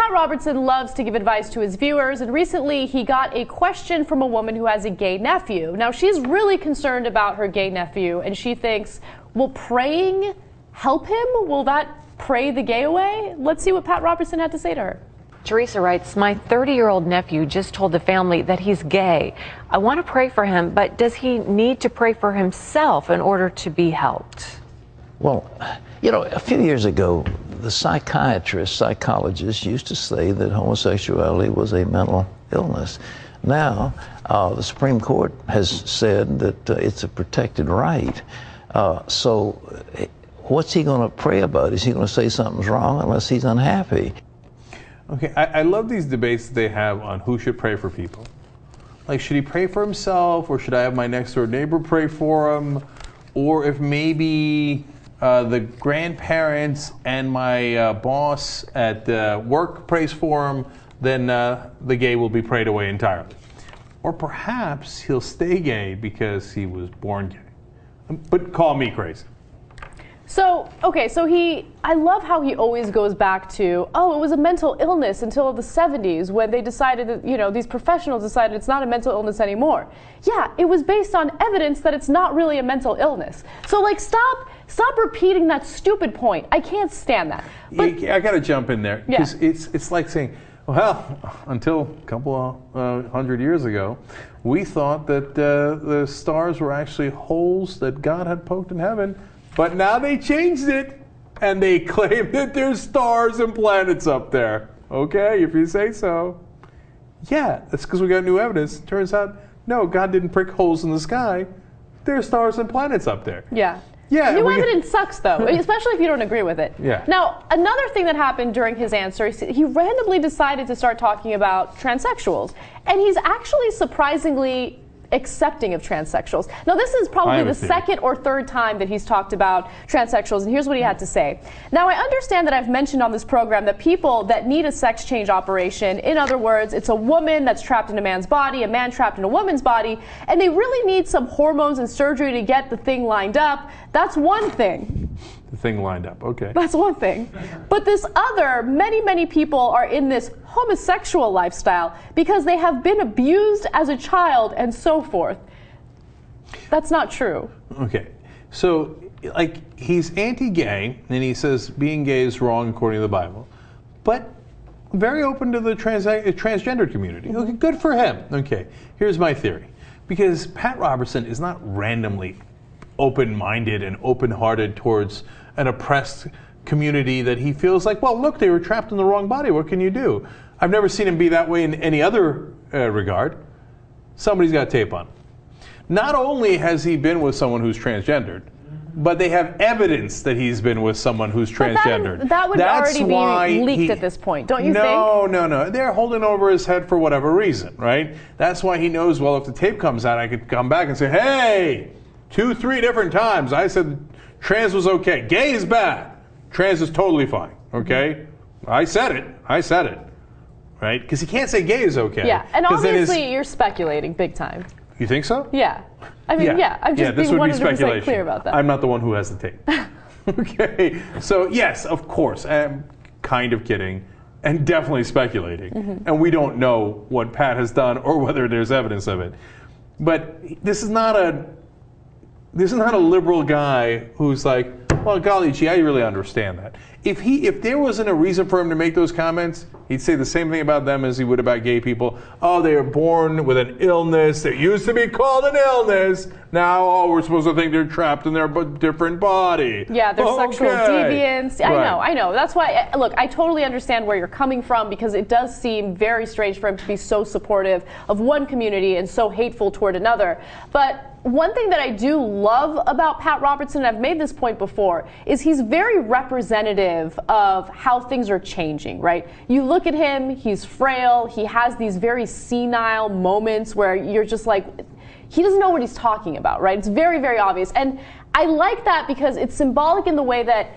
Pat Robertson loves to give advice to his viewers, and recently he got a question from a woman who has a gay nephew. Now, she's really concerned about her gay nephew, and she thinks, will praying help him? Will that pray the gay away? Let's see what Pat Robertson had to say to her. Teresa writes, my 30-year-old nephew just told the family that he's gay. I want to pray for him, but does he need to pray for himself in order to be helped? Well, you know, a few years ago, the psychologists used to say that homosexuality was a mental illness. Now, the Supreme Court has said that it's a protected right. So what's he going to pray about? Is he going to say something's wrong unless he's unhappy? Okay, I love these debates that they have on who should pray for people. Like, should he pray for himself, or should I have my next door neighbor pray for him? Or if maybe the grandparents and my boss at work prays for him, then the gay will be prayed away entirely. Or perhaps he'll stay gay because he was born gay. But call me crazy. So, okay, so I love how he always goes back to, oh, it was a mental illness until the 70s when they decided that, you know, these professionals decided it's not a mental illness anymore. Yeah, it was based on evidence that it's not really a mental illness. So, like, stop repeating that stupid point. I can't stand that. But, I got to jump in there, because yeah. it's like saying, well, until a couple of 100 years ago, we thought that the stars were actually holes that God had poked in heaven. But now they changed it, and they claim that there's stars and planets up there. Okay, if you say so. Yeah, that's because we got new evidence. Turns out, no, God didn't prick holes in the sky. There's stars and planets up there. Yeah. Yeah. New evidence sucks, though, especially if you don't agree with it. Yeah. Now, another thing that happened during his answer, he randomly decided to start talking about transsexuals, and he's actually surprisingly accepting of transsexuals. Now, this is probably the second or third time that he's talked about transsexuals, and here's what he had to say. Now, I understand that I've mentioned on this program that people that need a sex change operation, in other words, it's a woman that's trapped in a man's body, a man trapped in a woman's body, and they really need some hormones and surgery to get the thing lined up. That's one thing. The thing lined up, okay. That's one thing. But this other, many people are in this homosexual lifestyle because they have been abused as a child and so forth. That's not true. Okay, so like he's anti-gay, and he says being gay is wrong according to the Bible, but very open to the transgender community. Okay, good for him. Okay, here's my theory. Because Pat Robertson is not randomly open-minded and open-hearted towards an oppressed community that he feels like, well, look, they were trapped in the wrong body. What can you do? I've never seen him be that way in any other regard. Somebody's got tape on him. Not only has he been with someone who's transgendered, but they have evidence that he's been with someone who's transgendered. That would already be leaked at this point, don't you think? No. They're holding over his head for whatever reason, right? That's why he knows, well, if the tape comes out, I could come back and say, hey, 2-3 different times I said trans was okay. Gay is bad. Trans is totally fine, okay? I said it, right? Because he can't say gay is okay. Yeah, and obviously you're speculating big time. You think so? Yeah. I mean, yeah, I'm just being 100% clear about that. I'm not the one who has the tape. Okay, so yes, of course, I'm kind of kidding and definitely speculating. And we don't know what Pat has done or whether there's evidence of it. But this is not a liberal guy who's like, well, golly gee, I really understand that. If there wasn't a reason for him to make those comments, he'd say the same thing about them as he would about gay people. Oh, they were born with an illness. It used to be called an illness. Now, oh, we're supposed to think they're trapped in their different body. Yeah, they're sexual deviants. I know. That's why, look, I totally understand where you're coming from, because it does seem very strange for him to be so supportive of one community and so hateful toward another. But one thing that I do love about Pat Robertson, and I've made this point before, is he's very representative of how things are changing, right? You look at him, he's frail, he has these very senile moments where you're just like, he doesn't know what he's talking about, right? It's very, very obvious. And I like that because it's symbolic in the way that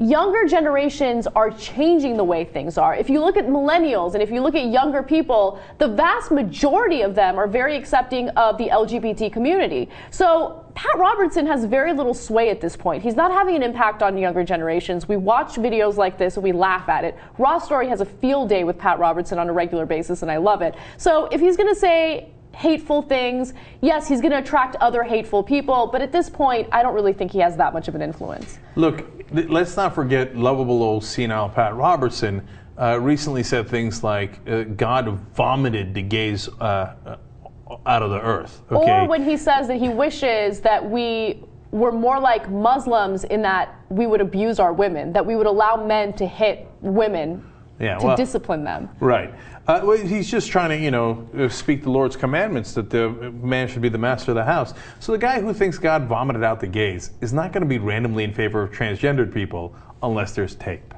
younger generations are changing the way things are. If you look at millennials and if you look at younger people, the vast majority of them are very accepting of the LGBT community. So Pat Robertson has very little sway at this point. He's not having an impact on younger generations. We watch videos like this and we laugh at it. Ross Story has a field day with Pat Robertson on a regular basis, and I love it. So if he's going to say hateful things, yes, he's going to attract other hateful people, but at this point, I don't really think he has that much of an influence. Look, let's not forget lovable old senile Pat Robertson recently said things like God vomited the gays out of the earth. Okay? Or when he says that he wishes that we were more like Muslims in that we would abuse our women, that we would allow men to hit women to discipline them. Right. Well, he's just trying to, speak the Lord's commandments that the man should be the master of the house. So the guy who thinks God vomited out the gays is not going to be randomly in favor of transgendered people unless there's tape.